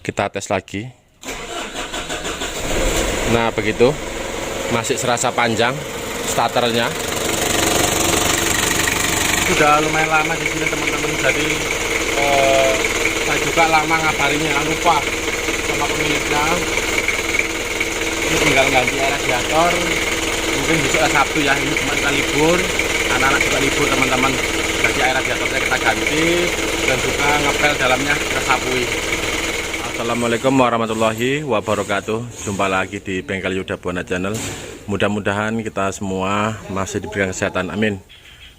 kita tes lagi. Nah begitu, masih serasa panjang starternya. Sudah lumayan lama di sini teman-teman, jadi saya juga lama ngabarinya, lupa sama pemiliknya. Ini tinggal ganti radiator, mungkin besok Sabtu ya, ini cuma kita libur, anak-anak juga libur teman-teman. Jadi air radiatornya kita ganti dan juga ngepel dalamnya kita sabui. Assalamualaikum warahmatullahi wabarakatuh. Jumpa lagi di Bengkel Yuda Buana Channel. Mudah-mudahan kita semua masih diberikan kesehatan, amin.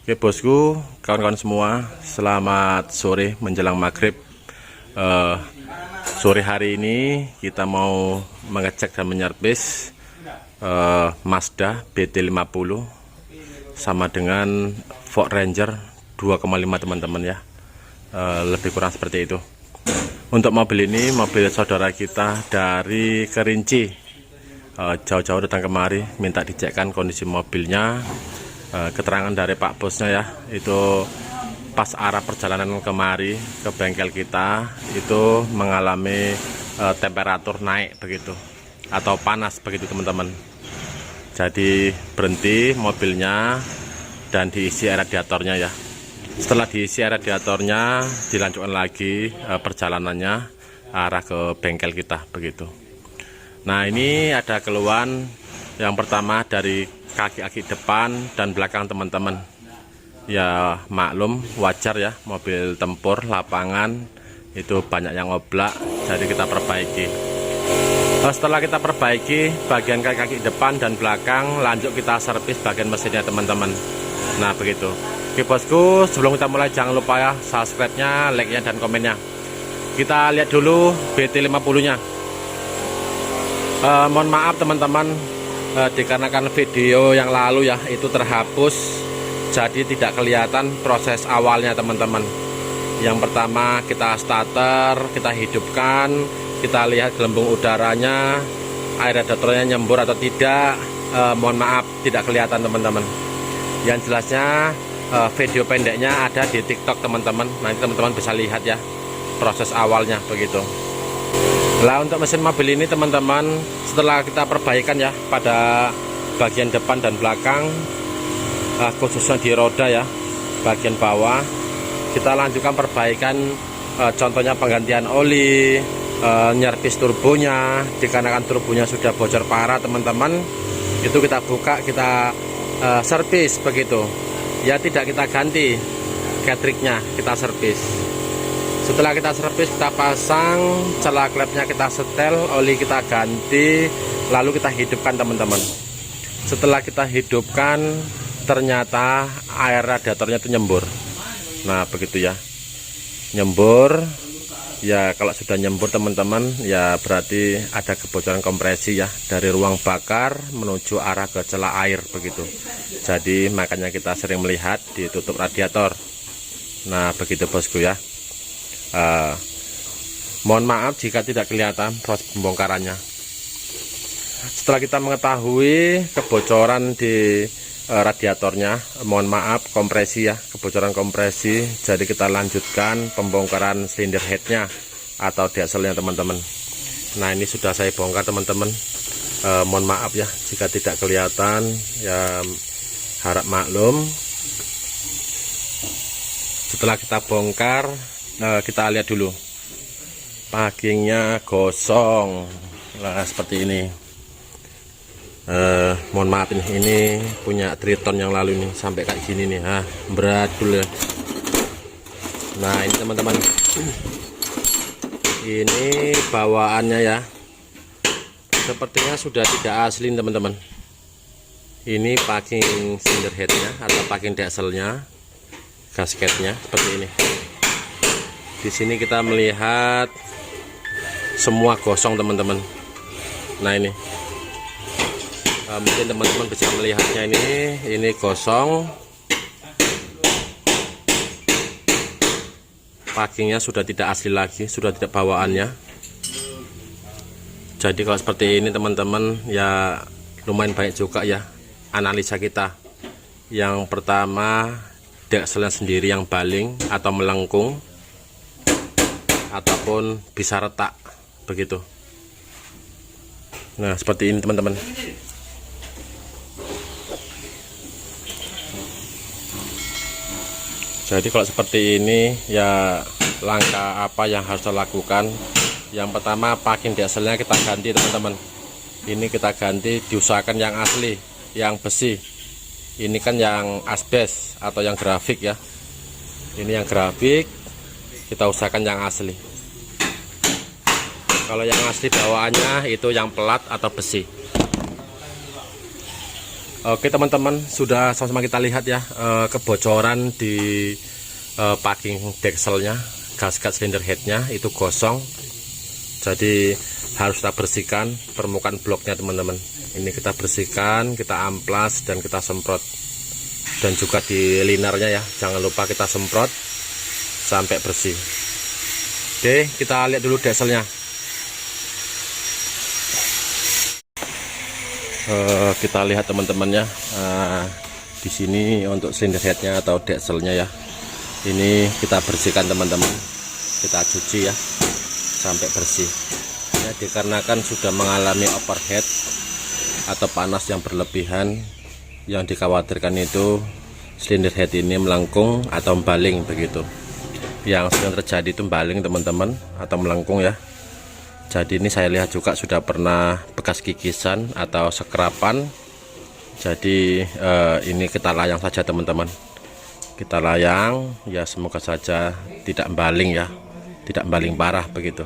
Oke bosku, kawan-kawan semua, selamat sore menjelang maghrib. Sore hari ini kita mau mengecek dan menyervis Mazda BT50 sama dengan Ford Ranger 2,5 teman-teman ya, lebih kurang seperti itu. Untuk mobil ini mobil saudara kita dari Kerinci, jauh-jauh datang kemari minta dicekkan kondisi mobilnya. Keterangan dari Pak Bosnya ya, itu pas arah perjalanan kemari ke bengkel kita itu mengalami temperatur naik begitu, atau panas begitu teman-teman. Jadi berhenti mobilnya dan diisi air radiatornya ya. Setelah diisi air radiatornya, dilanjutkan lagi perjalanannya arah ke bengkel kita begitu. Nah ini ada keluhan yang pertama dari kaki-kaki depan dan belakang teman-teman. Ya maklum, wajar ya, mobil tempur lapangan itu banyak yang oblak, jadi kita perbaiki. Setelah kita perbaiki bagian kaki-kaki depan dan belakang, lanjut kita servis bagian mesinnya teman-teman. Nah begitu. Oke bosku, sebelum kita mulai jangan lupa ya subscribe-nya, like-nya dan komennya. Kita lihat dulu BT50-nya. Mohon maaf teman-teman, dikarenakan video yang lalu ya itu terhapus, jadi tidak kelihatan proses awalnya teman-teman. Yang pertama kita starter, kita hidupkan, kita lihat gelembung udaranya, air radiatornya nyembur atau tidak. Mohon maaf tidak kelihatan teman-teman. Yang jelasnya video pendeknya ada di TikTok teman-teman. Nanti teman-teman bisa lihat ya proses awalnya begitu. Lah untuk mesin mobil ini teman-teman, setelah kita perbaikan ya pada bagian depan dan belakang, khususnya di roda ya bagian bawah, kita lanjutkan perbaikan, contohnya penggantian oli, nyervis turbonya. Dikarenakan turbonya sudah bocor parah teman-teman, itu kita buka, kita servis begitu ya, tidak kita ganti cartridge-nya, kita servis. Setelah kita servis, kita pasang celah klepnya, kita setel, oli kita ganti, lalu kita hidupkan teman-teman. Setelah kita hidupkan, ternyata air radiatornya itu nyembur. Nah begitu ya, nyembur ya. Kalau sudah nyembur teman-teman ya berarti ada kebocoran kompresi ya, dari ruang bakar menuju arah ke celah air begitu. Jadi makanya kita sering melihat ditutup radiator. Nah begitu bosku ya. Mohon maaf jika tidak kelihatan proses pembongkarannya. Setelah kita mengetahui kebocoran di radiatornya, mohon maaf kompresi ya, kebocoran kompresi, jadi kita lanjutkan pembongkaran silinder headnya atau dieselnya teman-teman. Nah ini sudah saya bongkar teman-teman. Mohon maaf ya jika tidak kelihatan ya, harap maklum. Setelah kita bongkar, kita lihat dulu packingnya gosong. Nah seperti ini. Mohon maaf ini punya Triton yang lalu nih, sampai kayak gini nih, berat dulu ya. Nah ini teman-teman, ini bawaannya ya, sepertinya sudah tidak asli teman-teman. Ini packing cylinder headnya atau packing dieselnya, gasketnya seperti ini. Di sini kita melihat semua gosong teman-teman. Nah ini mungkin teman-teman bisa melihatnya, ini gosong, packingnya sudah tidak asli lagi, sudah tidak bawaannya. Jadi kalau seperti ini teman-teman ya lumayan baik juga ya analisa kita. Yang pertama, dekselnya sendiri yang baling atau melengkung ataupun bisa retak. begitu. Nah seperti ini teman-teman. Jadi kalau seperti ini ya, langkah apa yang harus dilakukan? Yang pertama, packing dieselnya kita ganti teman-teman. Ini kita ganti, diusahakan yang asli, yang besi. Ini kan yang asbes atau yang grafik ya. Ini yang grafik, kita usahakan yang asli. Kalau yang asli bawaannya itu yang pelat atau besi. Oke teman-teman, sudah sama-sama kita lihat ya kebocoran di packing dieselnya, gasket silinder headnya itu gosong. Jadi harus kita bersihkan permukaan bloknya teman-teman. Ini kita bersihkan, kita amplas dan kita semprot. Dan juga di linernya ya, jangan lupa kita semprot sampai bersih. Oke, kita lihat dulu dieselnya. Kita lihat teman-teman ya, di sini untuk silinder headnya atau dieselnya ya, ini kita bersihkan teman-teman, kita cuci ya sampai bersih ya, dikarenakan sudah mengalami overheat atau panas yang berlebihan. Yang dikhawatirkan itu silinder head ini melengkung atau membaling begitu. Yang sering terjadi itu membaling teman-teman atau melengkung ya. Jadi ini saya lihat juga sudah pernah bekas gigisan atau sekerapan. Jadi ini kita layang saja teman-teman. Kita layang ya, semoga saja tidak membaling ya, tidak membaling parah begitu.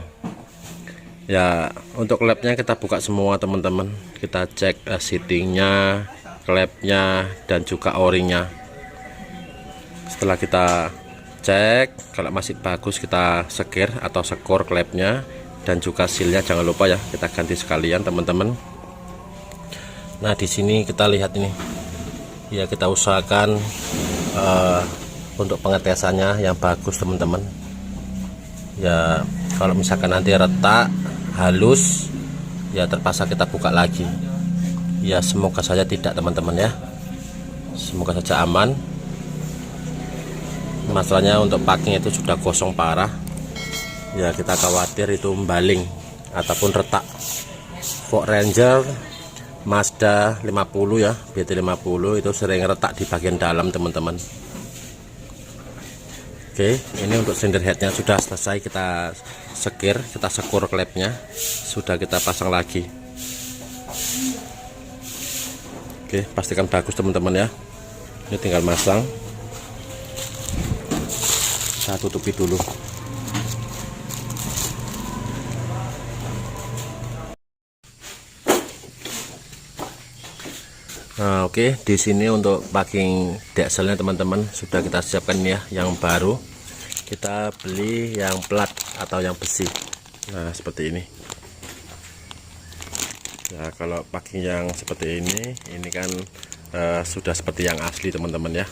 Ya untuk klepnya kita buka semua teman-teman. Kita cek seatingnya, klepnya dan juga o-ringnya. Setelah kita cek, kalau masih bagus kita sekir atau skor klepnya. Dan juga sealnya jangan lupa ya, kita ganti sekalian teman-teman. Nah di sini kita lihat ini ya, kita usahakan untuk pengetesannya yang bagus teman-teman ya. Kalau misalkan nanti retak halus ya, terpaksa kita buka lagi ya. Semoga saja tidak teman-teman ya, semoga saja aman. Masalahnya untuk packing itu sudah gosong parah ya, kita khawatir itu membaling ataupun retak. Ford Ranger, Mazda 50 ya, BT50 itu sering retak di bagian dalam teman-teman. Oke, ini untuk silinder headnya sudah selesai, kita sekir, kita sekur klepnya, sudah kita pasang lagi. Oke, pastikan bagus teman-teman ya. Ini tinggal masang, saya tutupi dulu. Nah, oke, di sini untuk packing dieselnya teman-teman sudah kita siapkan ya, yang baru. Kita beli yang plat atau yang besi. Nah, seperti ini. Ya, kalau packing yang seperti ini kan sudah seperti yang asli teman-teman ya.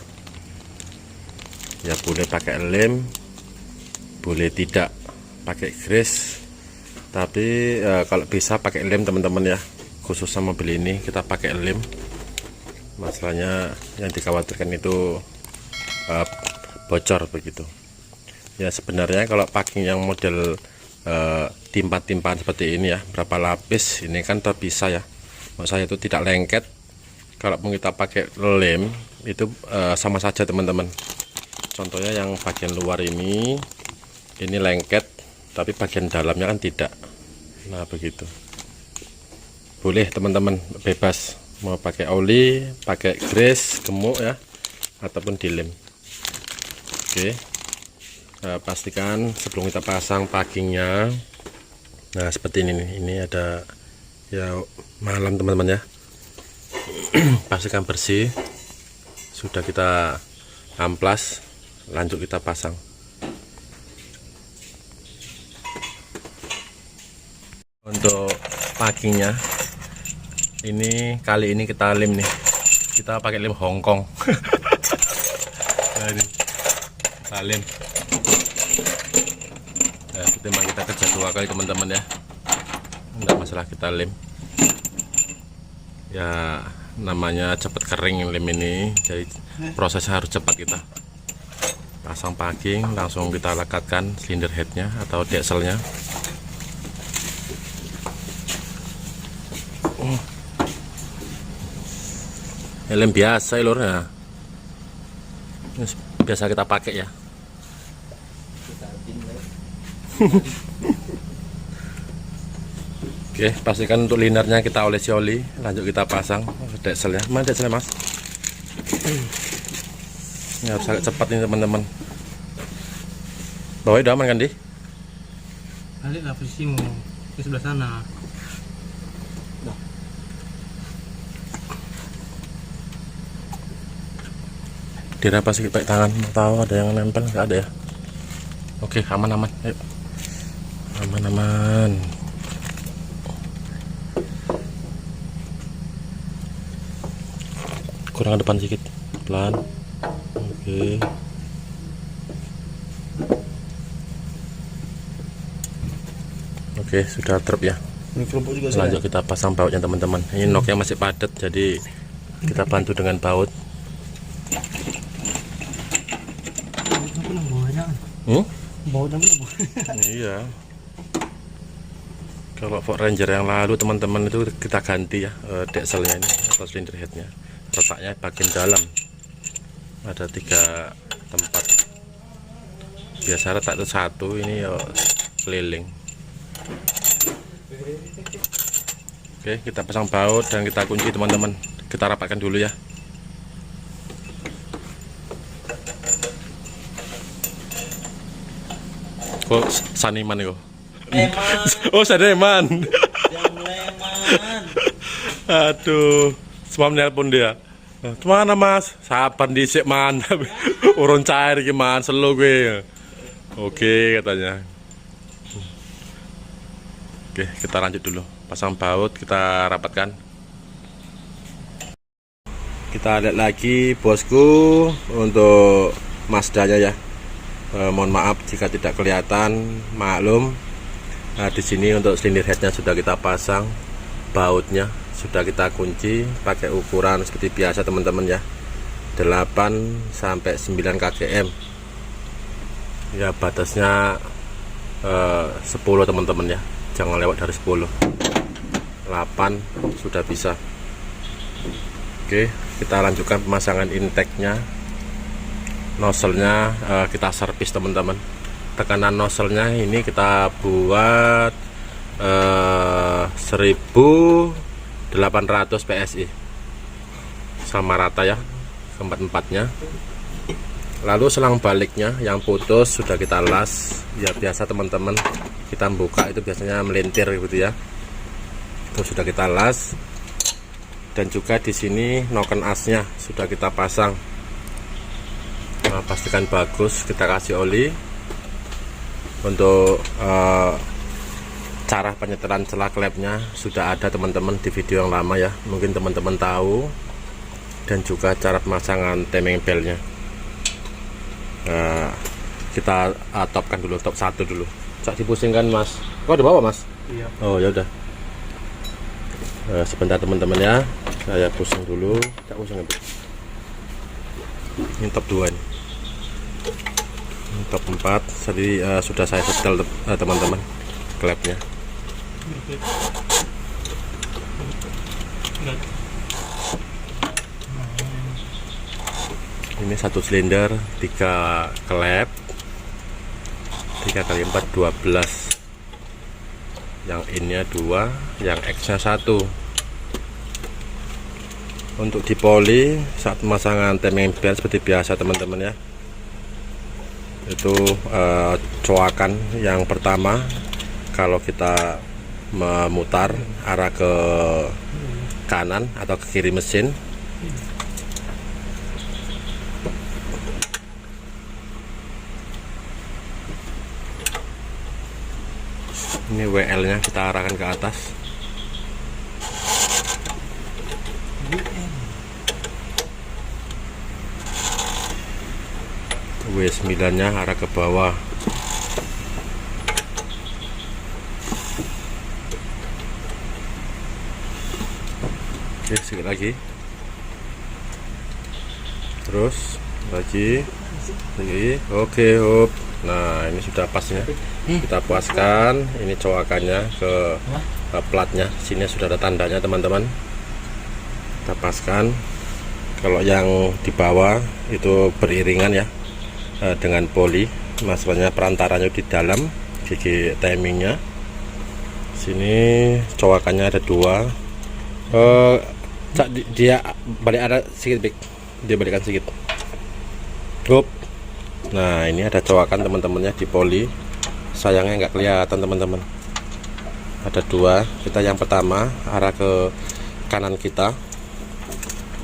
Ya boleh pakai lem, boleh tidak pakai grease. Tapi kalau bisa pakai lem teman-teman ya. Khususnya mobil ini kita pakai lem. Masalahnya yang dikhawatirkan itu bocor begitu ya. Sebenarnya kalau packing yang model timpa-timpaan seperti ini ya, berapa lapis ini kan terpisah ya. Maksud saya itu tidak lengket. Kalaupun kita pakai lem itu sama saja teman-teman. Contohnya yang bagian luar ini lengket, tapi bagian dalamnya kan tidak. Nah begitu. Boleh teman-teman, bebas mau pakai oli, pakai grease gemuk ya, ataupun dilem. Oke, pastikan sebelum kita pasang packingnya. Nah seperti ini nih, ini ada ya malam teman-teman ya. Pastikan bersih, sudah kita amplas, lanjut kita pasang. Untuk packingnya ini kali ini kita lem nih, kita pakai lem Hongkong. Nah, ini kita lem. Nah, itu memang kita kerja 2 kali teman-teman ya, enggak masalah kita lem ya, namanya cepat kering lem ini, jadi prosesnya harus cepat. Kita pasang packing langsung kita lekatkan silinder headnya atau dieselnya. Helm biasa lurnya. Ini biasa kita pakai ya. Oke, pastikan untuk linernya kita olesi oli. Lanjut kita pasang dekselnya. Mana dekselnya mas? Ini harus agak cepat nih teman-teman. Bawahnya udah aman kan di? Balik lah posisimu ke sebelah sana. Diraba sih pakai tangan, tahu ada yang nempel nggak ada ya? Oke, aman. Ayo. Aman. Kurang ke depan sedikit, pelan. Oke. Oke, sudah terp ya. Lanjut kita pasang bautnya teman-teman. Ini noknya masih padat, jadi kita bantu dengan baut. Iya. Kalau Ford Ranger yang lalu teman-teman itu kita ganti ya dekselnya ini atau silinder headnya. Letaknya bagian dalam. Ada 3 tempat. Biasa letak itu 1, ini ya keliling. Oke, kita pasang baut dan kita kunci teman-teman. Kita rapatkan dulu ya. Kok saniman itu? Oh, saniman. Aduh, semua nelpon dia. Mana mas? Sabar dhisik man. Urun cair iki man, selo gue. Oke katanya. Oke, kita lanjut dulu. Pasang baut, kita rapatkan. Kita lihat lagi bosku untuk Mazdanya ya. Mohon maaf jika tidak kelihatan, maklum. Nah, di sini untuk silinder headnya sudah kita pasang, bautnya sudah kita kunci pakai ukuran seperti biasa teman-teman ya, 8 sampai 9 kgm ya, batasnya 10 teman-teman ya, jangan lewat dari 10. 8 sudah bisa. Oke, kita lanjutkan pemasangan intake-nya. Nozzle-nya kita servis teman-teman. Tekanan nozzle-nya ini kita buat 1800 PSI sama rata ya, keempat-empatnya. Lalu selang baliknya yang putus sudah kita las ya, biasa teman-teman kita buka itu biasanya melintir gitu ya, itu sudah kita las. Dan juga di sini noken asnya sudah kita pasang. Nah, pastikan bagus, kita kasih oli. Untuk cara penyetelan celah klepnya sudah ada teman-teman di video yang lama ya, mungkin teman-teman tahu. Dan juga cara pemasangan timing belnya. Kita topkan dulu, top 1 dulu. Cak dipusingkan mas. Kok di bawah mas? Iya. Oh ya udah. Sebentar teman-teman ya, saya pusing dulu. Cak pusing itu. Ini top 2 ini. Ini top 4. Jadi sudah saya setel teman-teman klepnya. Ini 1 silinder 3 klep, 3 kali 4 12, yang innya 2, yang X nya 1. Untuk dipoli saat pemasangan timing belt seperti biasa teman-teman ya, itu coakan yang pertama kalau kita memutar arah ke kanan atau ke kiri mesin, ini WL nya kita arahkan ke atas, W9 nya arah ke bawah. Oke, sedikit lagi, terus lagi. Oke, hop. Nah, ini sudah pasnya. Kita puaskan. Ini coakannya ke platnya. Sini sudah ada tandanya teman-teman. Kita paskan. Kalau yang di bawah itu beriringan ya, dengan poli. Masalahnya perantaranya di dalam gigi timingnya. Sini cowakannya ada 2. Dia balik ada sedikit, dia balikkan sedikit. Hop. Nah, ini ada cowakan teman-temannya di poli. Sayangnya nggak kelihatan teman-teman. Ada 2. Kita yang pertama arah ke kanan kita.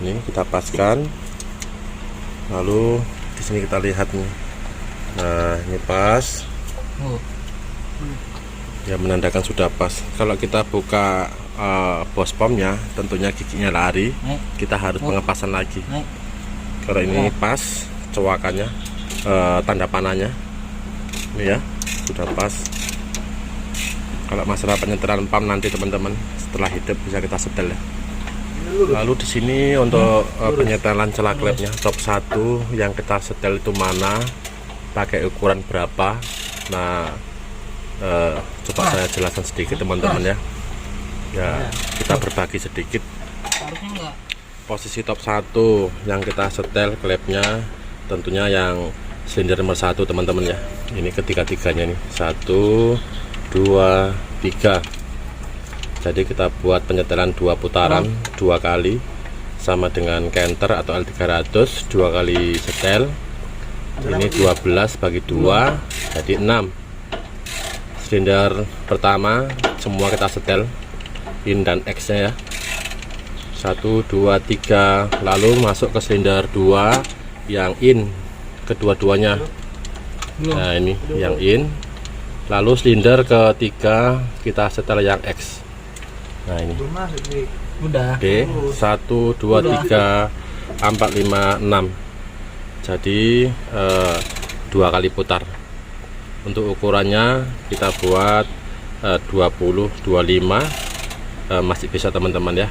Ini kita paskan. Lalu di sini kita lihat nih. Nah, ini pas. Ya, menandakan sudah pas. Kalau kita buka bos pomnya, tentunya giginya lari. Kita harus pengepasan lagi. Kalau ini pas cowakannya, tanda panahnya. Ini ya, sudah pas. Kalau masalah penyetelan pam nanti teman-teman setelah hidup bisa kita setel ya. Lalu di sini untuk penyetelan celak klepnya top 1 yang kita setel itu mana, pakai ukuran berapa. Nah, coba saya jelaskan sedikit teman-teman ya. Ya, kita berbagi sedikit. Posisi top 1 yang kita setel klepnya tentunya yang silinder nomor 1 teman-teman ya. Ini ketiga-tiganya nih, 1, 2, 3. Jadi kita buat penyetelan 2 putaran 2 kali, sama dengan Canter atau L300 2 kali setel. Ini 12 bagi 2 jadi 6. Silinder pertama semua kita setel in dan X nya ya, 1, 2, 3. Lalu masuk ke silinder 2 yang in kedua-duanya. Nah, ini yang in. Lalu silinder ketiga kita setel yang X. Nah, ini Udah. oke, 1, 2, 3, 4, 5, 6. Jadi 2 kali putar. Untuk ukurannya kita buat 20, 25 masih bisa teman-teman ya,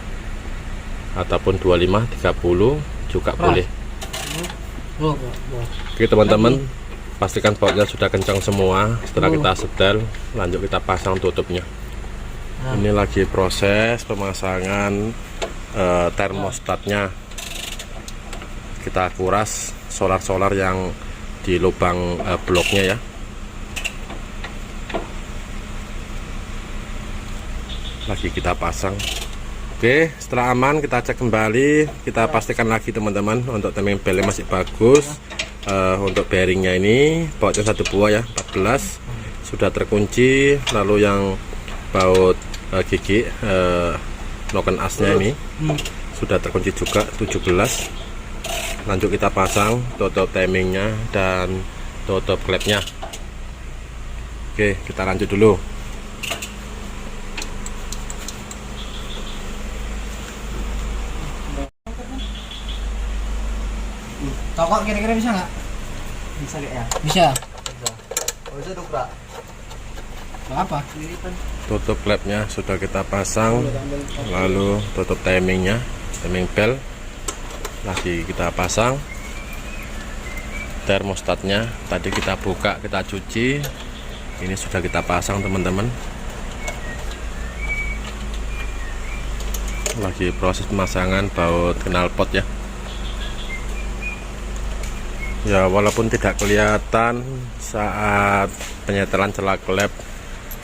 ataupun 25, 30 juga boleh. Oke teman-teman, pastikan bautnya sudah kencang semua. Setelah kita setel, lanjut kita pasang tutupnya. Ini lagi proses pemasangan termostatnya. Kita kuras solar-solar yang di lubang bloknya ya. Lagi kita pasang. Oke, setelah aman kita cek kembali. Kita pastikan lagi teman-teman untuk timing belnya masih bagus. Untuk bearingnya ini bautnya 1 buah ya, 14 sudah terkunci. Lalu yang baut gigi noken asnya ini sudah terkunci juga 17. Lanjut kita pasang tutup timingnya dan tutup klepnya. Oke, kita lanjut dulu. Tokok kira-kira bisa nggak? Bisa kayak ya? Bisa. Kalau bisa dukrak. Apa? Tutup klepnya sudah kita pasang, lalu tutup timingnya, timing bel lagi kita pasang. Termostatnya tadi kita buka, kita cuci, ini sudah kita pasang teman-teman. Lagi proses pemasangan baut knalpot ya. Ya, walaupun tidak kelihatan saat penyetelan celak klep,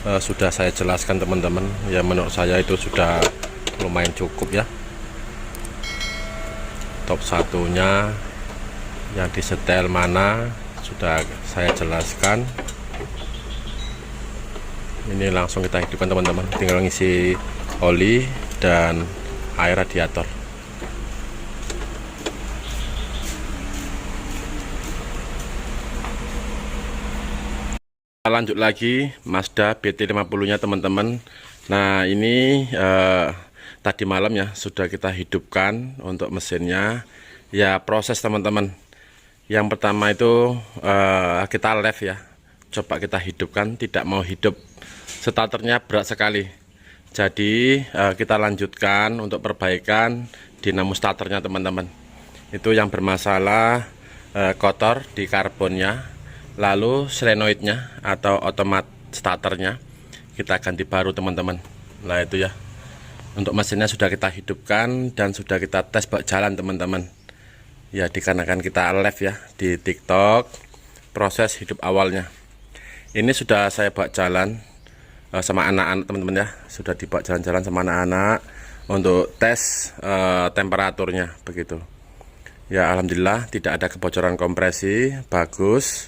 sudah saya jelaskan teman-teman. Ya, menurut saya itu sudah lumayan cukup ya. Top satunya yang disetel mana sudah saya jelaskan. Ini langsung kita hidupkan teman-teman, tinggal ngisi oli dan air radiator. Lanjut lagi Mazda BT50 nya teman-teman. Nah, ini tadi malam ya sudah kita hidupkan untuk mesinnya. Ya, proses teman-teman. Yang pertama itu kita left ya. Coba kita hidupkan, tidak mau hidup. Starternya berat sekali. Jadi kita lanjutkan untuk perbaikan dinamo starternya teman-teman. Itu yang bermasalah kotor di karbonnya. Lalu solenoidnya atau otomat starternya kita ganti baru teman-teman. Nah, itu ya. Untuk mesinnya sudah kita hidupkan dan sudah kita tes bak jalan teman-teman. Ya dikarenakan kita live ya di TikTok, proses hidup awalnya. Ini sudah saya bawa jalan sama anak-anak teman-teman ya, sudah dibawa jalan-jalan sama anak-anak untuk tes temperaturnya begitu. Ya alhamdulillah tidak ada kebocoran kompresi, bagus.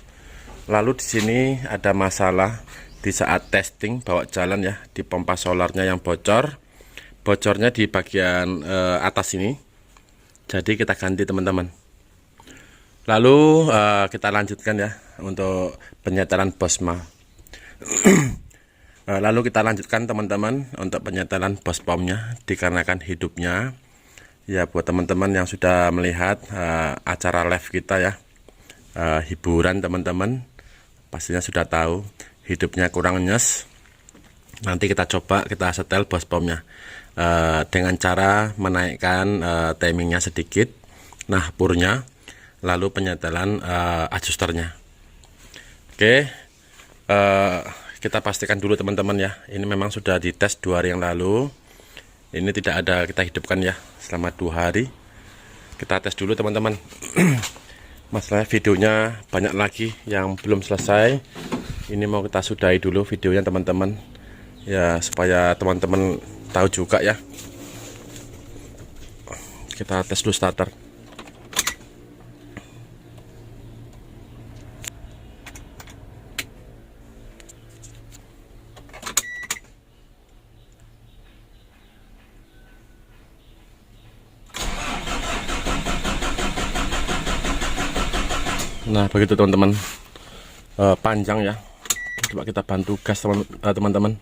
Lalu di sini ada masalah di saat testing bawa jalan ya, di pompa solarnya yang bocor. Bocornya di bagian atas ini. Jadi kita ganti teman-teman. Lalu kita lanjutkan ya untuk penyetelan Bosma. Lalu kita lanjutkan teman-teman untuk penyetelan bospomnya dikarenakan hidupnya. Ya buat teman-teman yang sudah melihat acara live kita ya, hiburan teman-teman, pastinya sudah tahu hidupnya kurang nyes. Nanti kita coba kita setel bospomnya dengan cara menaikkan timingnya sedikit, nah purnya, lalu penyetelan adjusternya. Oke, kita pastikan dulu teman-teman ya, ini memang sudah dites 2 hari yang lalu. Ini tidak ada kita hidupkan ya selama 2 hari. Kita tes dulu teman-teman. Masalah videonya banyak lagi yang belum selesai. Ini mau kita sudahi dulu videonya teman-teman ya, supaya teman-teman tahu juga ya. Kita tes dulu starter. Nah begitu teman-teman, panjang ya. Coba kita bantu gas teman-teman.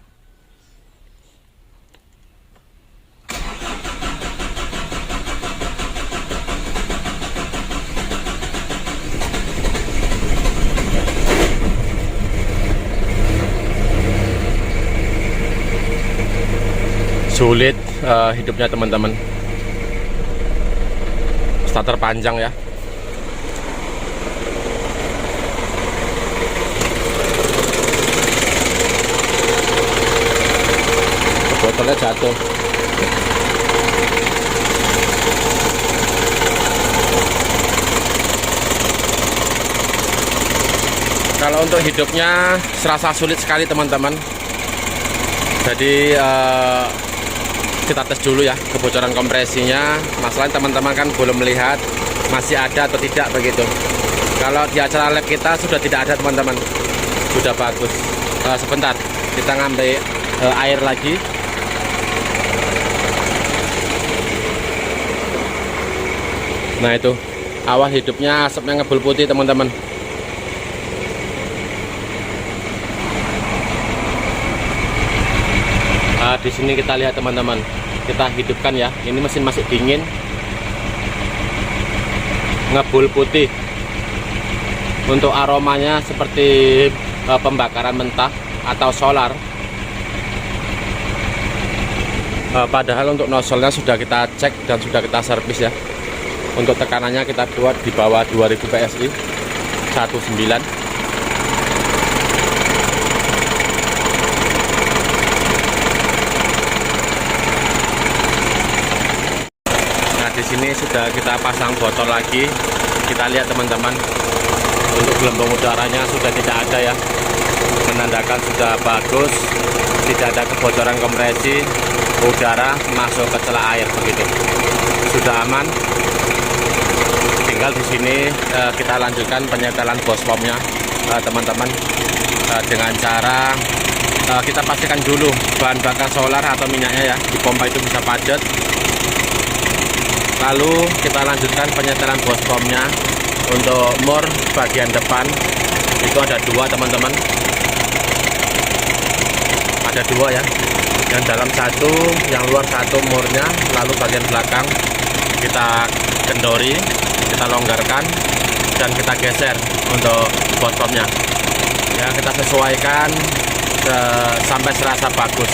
Sulit hidupnya teman-teman, starter panjang ya. Botolnya jatuh. Kalau untuk hidupnya serasa sulit sekali teman-teman. Jadi kita tes dulu ya kebocoran kompresinya. Masalahnya teman-teman kan belum melihat masih ada atau tidak begitu. Kalau di acara lab kita sudah tidak ada teman-teman, sudah bagus. Sebentar, kita ngambil air lagi. Nah itu awal hidupnya asapnya ngebul putih teman-teman. Di sini kita lihat teman-teman, kita hidupkan ya. Ini mesin masih dingin, ngebul putih. Untuk aromanya seperti pembakaran mentah atau solar. Padahal untuk nozzle-nya sudah kita cek dan sudah kita servis ya. Untuk tekanannya kita buat di bawah 2000 PSI 19. Nah di sini sudah kita pasang botol lagi. Kita lihat teman-teman, untuk gelembung udaranya sudah tidak ada ya, menandakan sudah bagus, tidak ada kebocoran kompresi, udara masuk ke celah air begitu, sudah aman. Tinggal di sini kita lanjutkan penyetelan bospomnya teman-teman, dengan cara kita pastikan dulu bahan bakar solar atau minyaknya ya di pompa itu bisa padat. Lalu kita lanjutkan penyetelan bospomnya. Untuk mur bagian depan itu ada 2 teman-teman, ada 2 ya, yang dalam 1, yang luar 1 murnya. Lalu bagian belakang kita kendori, kita longgarkan dan kita geser untuk bospomnya ya, kita sesuaikan sampai serasa bagus.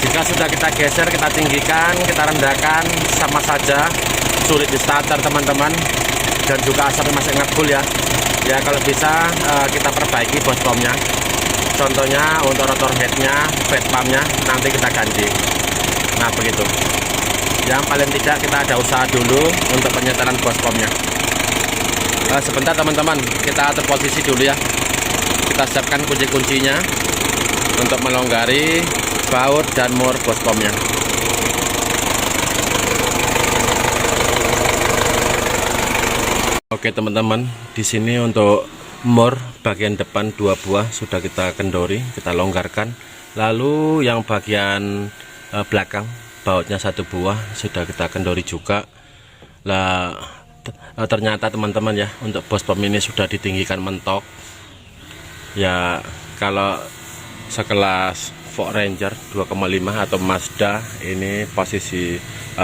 Jika sudah kita geser, kita tinggikan, kita rendahkan, sama saja sulit di starter teman-teman, dan juga asapnya masih ngebul ya. Ya kalau bisa kita perbaiki bospomnya. Contohnya untuk rotor headnya, fed pumpnya nanti kita ganti. Nah begitu. yang paling tidak kita ada usaha dulu untuk penyetelan bospomnya. Sebentar teman-teman, kita atur posisi dulu ya. Kita siapkan kunci-kuncinya untuk melonggari baut dan mur bospomnya. Oke teman-teman, di sini untuk mur bagian depan 2 buah sudah kita kendori, kita longgarkan. Lalu yang bagian belakang bautnya 1 buah sudah kita kendori juga. Lah ternyata teman-teman ya, untuk bospom ini sudah ditinggikan mentok. Ya kalau sekelas Ford Ranger 2,5 atau Mazda ini posisi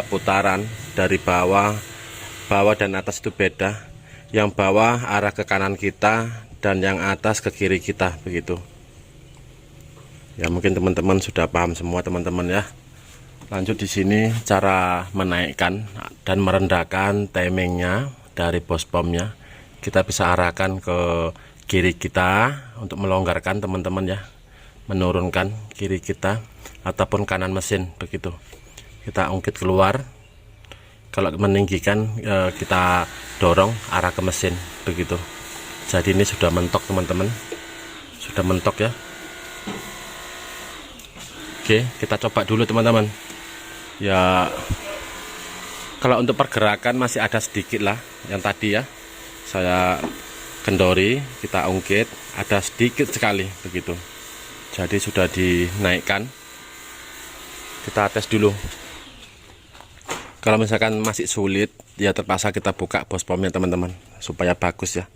putaran dari bawah dan atas itu beda. Yang bawah arah ke kanan kita dan yang atas ke kiri kita begitu. Ya mungkin teman-teman sudah paham semua teman-teman ya. Lanjut di sini cara menaikkan dan merendahkan timingnya dari bospomnya. Kita bisa arahkan ke kiri kita untuk melonggarkan teman-teman ya, menurunkan kiri kita ataupun kanan mesin begitu. Kita ungkit keluar. Kalau meninggikan kita dorong arah ke mesin begitu. Jadi ini sudah mentok teman-teman, sudah mentok ya. Oke, kita coba dulu teman-teman. Ya kalau untuk pergerakan masih ada sedikit lah, yang tadi ya saya kendori, kita ungkit, ada sedikit sekali begitu. Jadi sudah dinaikkan. Kita tes dulu. Kalau misalkan masih sulit, ya terpaksa kita buka bospomnya teman-teman supaya bagus ya.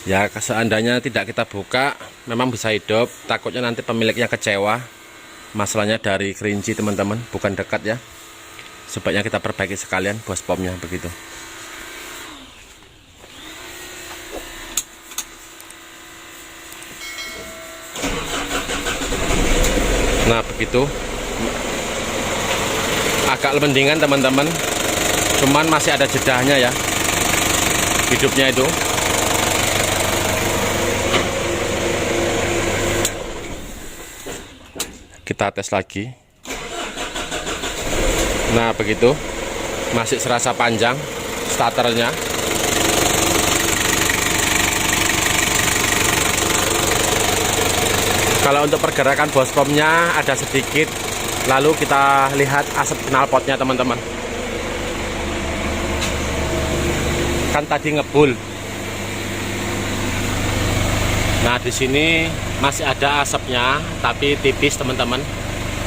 Ya seandainya tidak kita buka, memang bisa hidup. Takutnya nanti pemiliknya kecewa. Masalahnya dari kerinci teman-teman, bukan dekat ya. Sebaiknya kita perbaiki sekalian bospomnya begitu. Nah begitu, agak mendingan teman-teman, cuman masih ada jedahnya ya hidupnya itu. Kita tes lagi. Nah begitu, masih serasa panjang starternya. Kalau untuk pergerakan bospomnya ada sedikit. Lalu kita lihat asap knalpotnya teman-teman. Kan tadi ngebul. Nah di sini masih ada asapnya, tapi tipis teman-teman.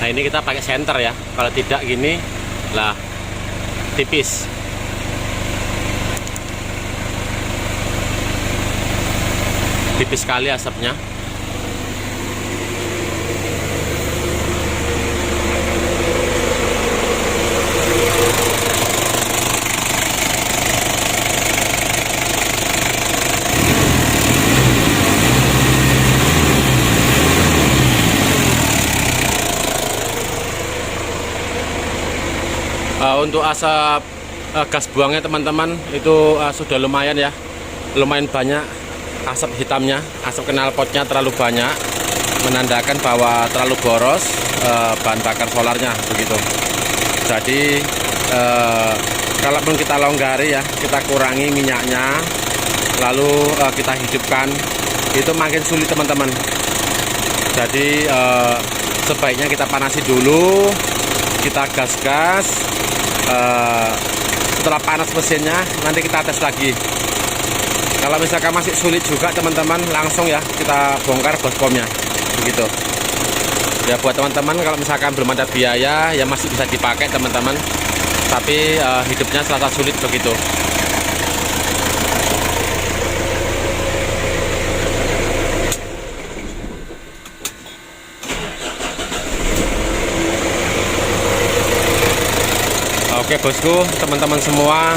Nah ini kita pakai senter ya. Kalau tidak gini, lah tipis. Tipis sekali asapnya. Untuk asap gas buangnya teman-teman itu sudah lumayan ya, lumayan banyak asap hitamnya, asap knalpotnya terlalu banyak, menandakan bahwa terlalu boros bahan bakar solarnya begitu. Jadi kalaupun kita longgari ya, kita kurangi minyaknya, lalu kita hidupkan, itu makin sulit teman-teman. Jadi sebaiknya kita panasi dulu, kita gas-gas. Setelah panas mesinnya nanti kita tes lagi. Kalau misalkan masih sulit juga teman-teman, langsung ya kita bongkar bospomnya begitu ya. Buat teman-teman kalau misalkan belum ada biaya ya masih bisa dipakai teman-teman, tapi hidupnya serasa sulit begitu. Oke bosku, teman-teman semua,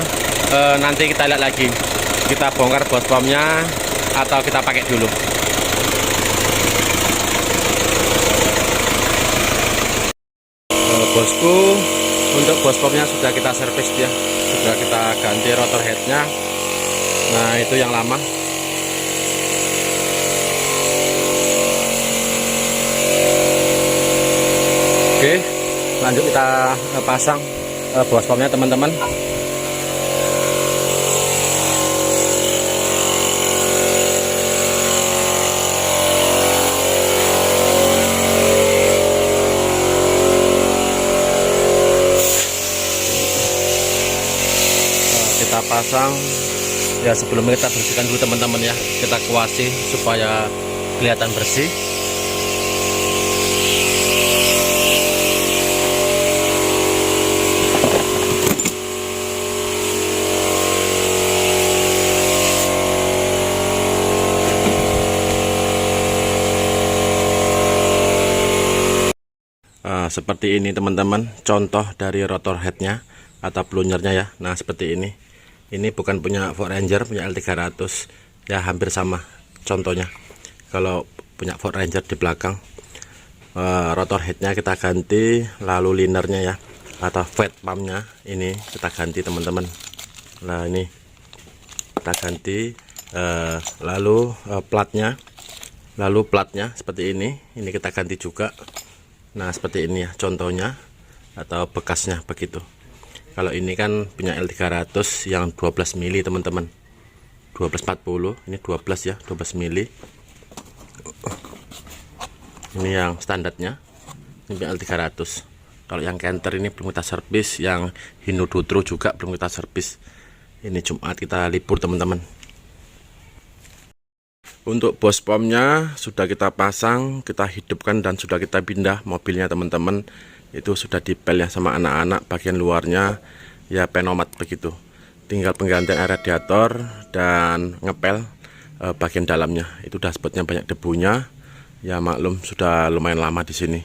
nanti kita lihat lagi, kita bongkar bospomnya atau kita pakai dulu. Bosku, untuk bospomnya sudah kita servis ya, sudah kita ganti rotor headnya. Nah itu yang lama. Oke, lanjut kita pasang. bos pomnya teman-teman. Kita pasang ya, sebelumnya kita bersihkan dulu teman-teman ya, kita kuasi supaya kelihatan bersih. Seperti ini teman-teman, contoh dari rotor headnya atau plunjernya ya. Nah seperti ini bukan punya Ford Ranger, punya L300 ya, hampir sama contohnya. Kalau punya Ford Ranger di belakang, rotor headnya kita ganti, lalu linernya ya atau fat pumpnya ini kita ganti teman-teman. Nah ini kita ganti, lalu platnya seperti ini kita ganti juga. Nah seperti ini ya contohnya atau bekasnya begitu. Kalau ini kan punya L300 yang 12 mili teman-teman, 1240, ini 12 ya, 12 mili. Ini yang standarnya, ini punya L300. Kalau yang Canter ini belum kita servis, yang Hino Dutro juga belum kita servis. Ini Jumat kita libur teman-teman. Untuk bos pomnya sudah kita pasang, kita hidupkan dan sudah kita pindah mobilnya teman-teman. Itu sudah dipel ya sama anak-anak, bagian luarnya ya penomat begitu. Tinggal penggantian air radiator dan ngepel bagian dalamnya. Itu dashboardnya banyak debunya. Ya maklum sudah lumayan lama di sini.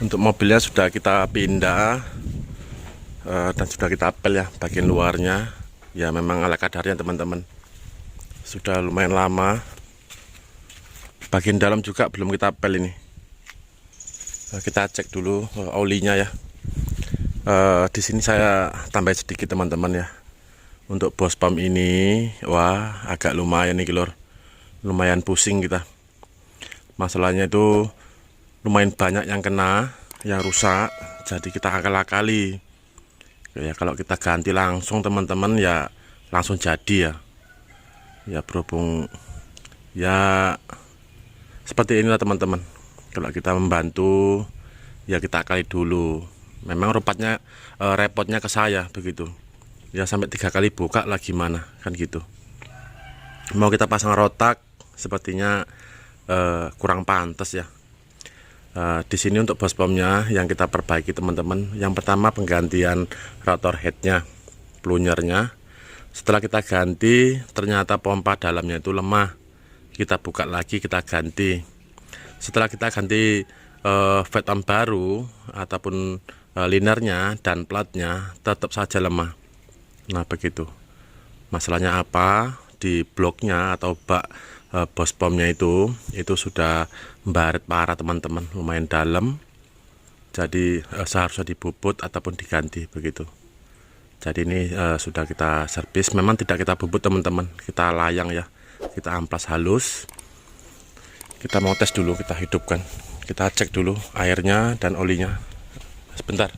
Untuk mobilnya sudah kita pindah dan sudah kita pel ya bagian luarnya. Ya memang ala kadarnya teman-teman. Sudah lumayan lama. Bagian dalam juga belum kita pel ini. Kita cek dulu olinya ya. Di sini saya tambah sedikit teman-teman ya. Untuk bos pump ini, wah agak lumayan nih lor. Lumayan pusing kita. Masalahnya itu lumayan banyak yang kena, yang rusak. Jadi kita akal-akali. Ya kalau kita ganti langsung teman-teman ya langsung jadi ya. Ya berhubung ya seperti inilah teman-teman. Kalau kita membantu ya kita akali dulu. Memang repotnya ke saya begitu. Ya sampai 3 kali buka lah gimana kan gitu. Mau kita pasang rotak sepertinya kurang pantas ya. Di sini untuk bos pomnya yang kita perbaiki teman-teman. Yang pertama penggantian rotor headnya, plunjernya. Setelah kita ganti, ternyata pompa dalamnya itu lemah. Kita buka lagi, kita ganti. Setelah kita ganti fat pump baru ataupun linernya dan platnya, tetap saja lemah. Nah begitu. Masalahnya apa? Di bloknya atau bak bos pomnya itu sudah membaret parah teman-teman, lumayan dalam. Jadi seharusnya dibubut ataupun diganti begitu. Jadi ini sudah kita servis. Memang tidak kita bubut teman-teman, kita layang ya, kita amplas halus. Kita mau tes dulu, kita hidupkan, kita cek dulu airnya dan olinya. Sebentar.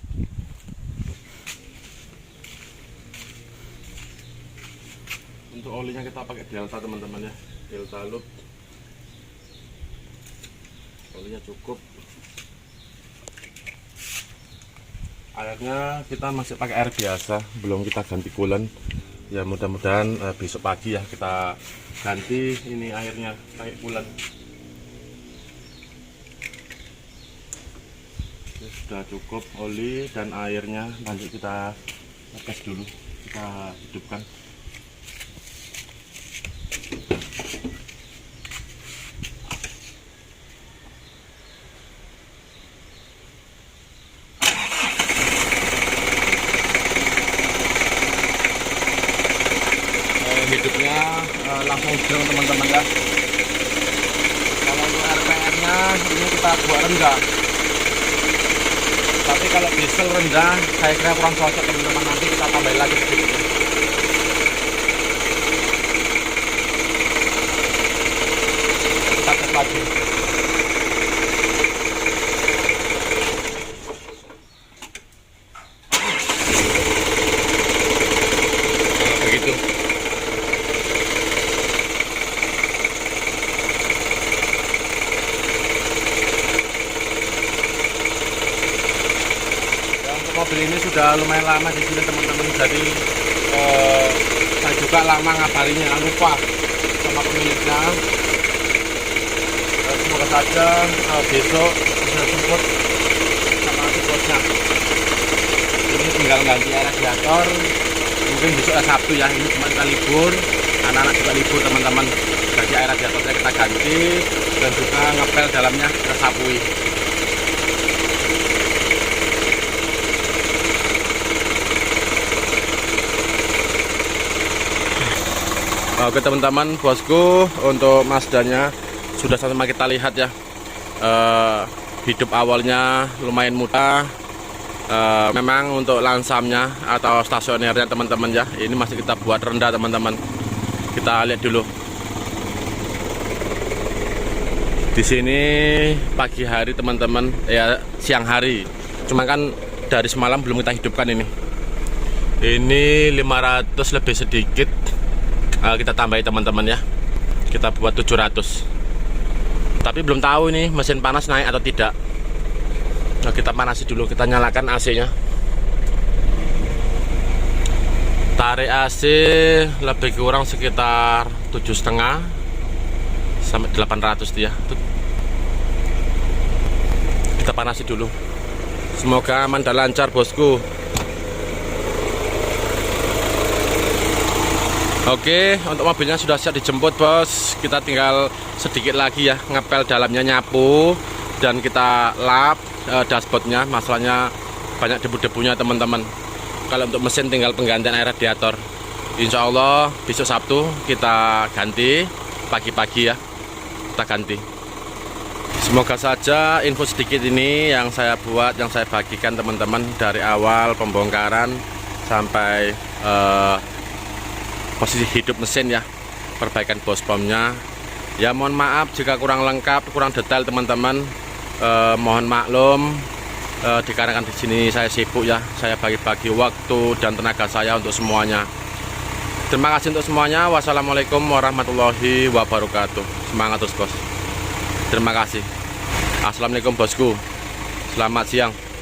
Untuk olinya kita pakai Delta teman-teman ya, Delta Loop. Olinya cukup. Airnya kita masih pakai air biasa, belum kita ganti coolant. Ya mudah-mudahan besok pagi ya kita ganti ini airnya pakai coolant. Sudah cukup oli dan airnya, lanjut kita tes dulu, kita hidupkan. Hidupnya langsung jeng teman-teman ya. Kalau untuk RPM nya ini kita buat rendah, tapi kalau diesel rendah saya kira kurang cocok teman-teman, nanti kita tambahin lagi sedikit. Kita tes lagi. mobil ini sudah lumayan lama di sini teman-teman, jadi saya juga lama ngabarinya, lupa sama pemiliknya. Semoga saja besok bisa jemput sama si bosnya. Ini tinggal ganti radiator, mungkin besok Sabtu ya, ini cuma kita libur, anak-anak juga libur teman-teman. Jadi air radiatornya kita ganti dan juga ngepel dalamnya kita sapui. Oke teman-teman, bosku, untuk Mazdanya sudah sama kita lihat ya. Hidup awalnya lumayan mudah. Memang untuk lansamnya atau stasionernya teman-teman ya, ini masih kita buat rendah teman-teman. Kita lihat dulu. Di sini pagi hari teman-teman, ya siang hari. Cuma kan dari semalam belum kita hidupkan ini. Ini 500 lebih sedikit. Kita tambahin teman-teman ya, kita buat 700, tapi belum tahu ini mesin panas naik atau tidak. Nah, kita panasi dulu, kita nyalakan AC nya, tarik AC lebih kurang sekitar 7,5 sampai 800 dia. Kita panasi dulu, semoga aman dan lancar bosku. Oke, untuk mobilnya sudah siap dijemput bos. Kita tinggal sedikit lagi ya, ngepel dalamnya, nyapu, dan kita lap dashboardnya. Masalahnya banyak debu-debunya teman-teman. Kalau untuk mesin tinggal penggantian air radiator. Insya Allah besok Sabtu kita ganti, pagi-pagi ya kita ganti. Semoga saja info sedikit ini yang saya buat, yang saya bagikan teman-teman, dari awal pembongkaran sampai posisi hidup mesin ya, perbaikan bospomnya ya. Mohon maaf jika kurang lengkap, kurang detail teman-teman, mohon maklum, dikarenakan di sini saya sibuk ya, saya bagi-bagi waktu dan tenaga saya untuk semuanya. Terima kasih untuk semuanya. Wassalamualaikum warahmatullahi wabarakatuh. Semangat terus bos. Terima kasih. Assalamualaikum bosku, selamat siang.